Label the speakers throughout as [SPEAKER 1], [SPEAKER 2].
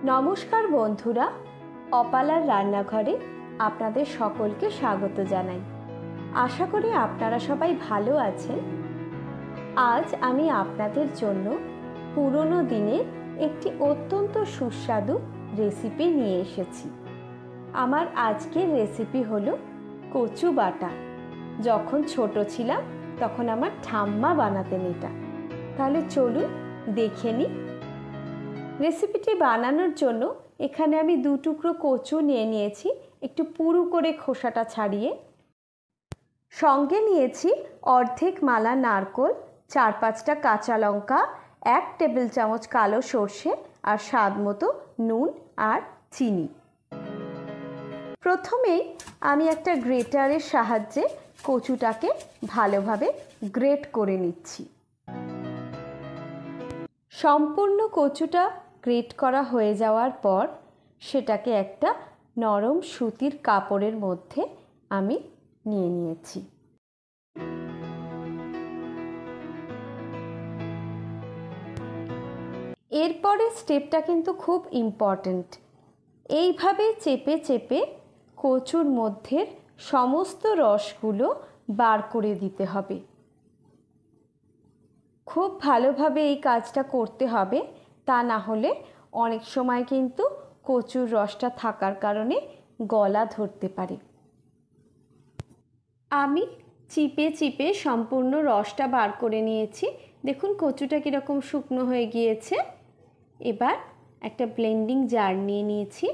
[SPEAKER 1] নমস্কার বন্ধুরা, অপালার রান্নাঘরে আপনাদের সকলকে স্বাগত জানাই। আশা করি আপনারা সবাই ভালো আছেন। আজ আমি আপনাদের জন্য পুরনো দিনের একটি অত্যন্ত সুস্বাদু রেসিপি নিয়ে এসেছি। আমার আজকের রেসিপি হলো কচু বাটা। যখন ছোট ছিলাম তখন আমার ঠাম্মা বানাতেন এটা। তাহলে চলুন দেখে নিই। রেসিপিটি বানানোর জন্য এখানে আমি 2 টুকরো কচু নিয়ে নিয়েছি, একটু পুরু করে খোসাটা ছাড়িয়ে। সঙ্গে নিয়েছি অর্ধেক মালা নারকেল, 4-5টা কাঁচা লঙ্কা, 1 টেবিল চামচ কালো সর্ষে আর স্বাদ মতো নুন আর চিনি। প্রথমেই আমি একটা গ্রেটারের সাহায্যে কচুটাকে ভালোভাবে গ্রেট করে নিচ্ছি। সম্পূর্ণ কচুটা গ্রেট করা হয়ে যাওয়ার পর সেটাকে একটা নরম সুতির কাপড়ের মধ্যে আমি নিয়ে নিয়েছি। এরপরের স্টেপটা কিন্তু খুব ইম্পর্ট্যান্ট। এইভাবে চেপে চেপে কচুর মধ্যে সমস্ত রসগুলো বার করে দিতে হবে। খুব ভালোভাবে এই কাজটা করতে হবে, তা না হলে অনেক সময় কিন্তু কচুর রসটা থাকার কারণে গলা ধরতে পারে। আমি চিপে চিপে সম্পূর্ণ রসটা বার করে নিয়েছি। দেখুন কচুটা কীরকম শুকনো হয়ে গিয়েছে। এবার একটা ব্লেন্ডিং জার নিয়ে নিয়েছি।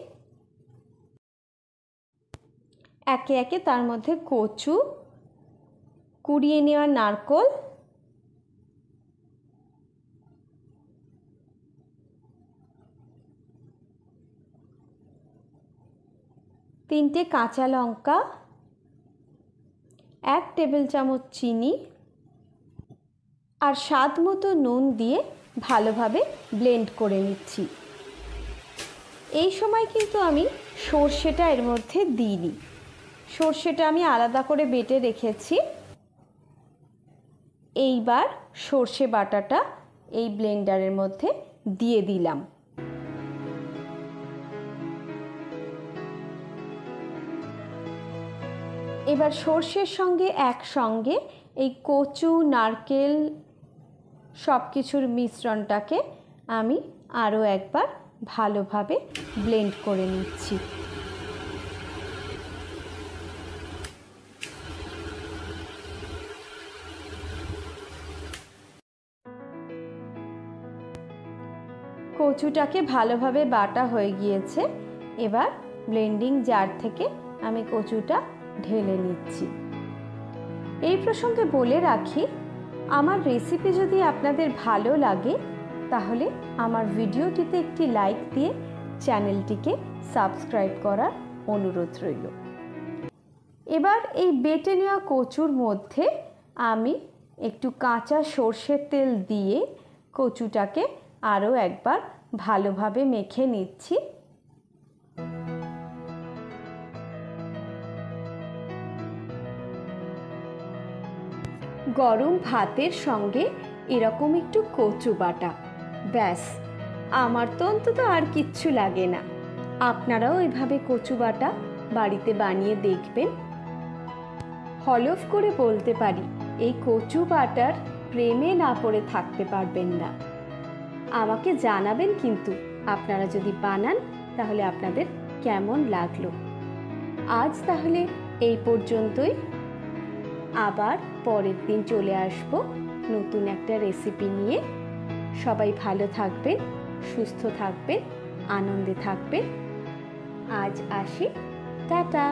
[SPEAKER 1] একে একে তার মধ্যে কচু, কুড়িয়ে নেওয়া নারকেল, তিনটে কাঁচা লঙ্কা, 1 টেবিল চামচ চিনি আর স্বাদ মতো নুন দিয়ে ভালোভাবে ব্লেন্ড করে নিচ্ছি। এই সময় কিন্তু আমি সর্ষেটা এর মধ্যে দিইনি। সর্ষেটা আমি আলাদা করে বেটে রেখেছি। এইবার সর্ষে বাটাটা এই ব্লেন্ডারের মধ্যে দিয়ে দিলাম। এবার সর্ষের সঙ্গে একসঙ্গে এই কচু, নারকেল সব কিছুর মিশ্রণটাকে আমি আরও একবার ভালোভাবে ব্লেন্ড করে নিচ্ছি। কচুটাকে ভালোভাবে বাটা হয়ে গিয়েছে। এবার ব্লেন্ডিং জার থেকে আমি কচুটা ঢেলে নিচ্ছি। এই প্রসঙ্গে বলে রাখি, আমার রেসিপি যদি আপনাদের ভালো লাগে তাহলে আমার ভিডিওটিতে একটি লাইক দিয়ে চ্যানেলটিকে সাবস্ক্রাইব করার অনুরোধ রইল। এবার এই বেটে নেওয়া কচুর মধ্যে আমি একটু কাঁচা সর্ষের তেল দিয়ে কচুটাকে আরও একবার ভালোভাবে মেখে নিচ্ছি। গরম ভাতের সঙ্গে এরকম একটু কচু বাটা, ব্যাস আমার তো অন্তত আর কিচ্ছু লাগে না। আপনারাও এভাবে কচু বাটা বাড়িতে বানিয়ে দেখবেন। হলফ করে বলতে পারি, এই কচু বাটার প্রেমে না পড়ে থাকতে পারবেন না। আমাকে জানাবেন কিন্তু আপনারা যদি বানান তাহলে আপনাদের কেমন লাগলো। আজ তাহলে এই পর্যন্তই। আবার পরের দিন চলে আসব নতুন একটা রেসিপি নিয়ে। সবাই ভালো থাকবেন, সুস্থ থাকবেন, আনন্দে থাকবেন। আজ আসি, টাটা।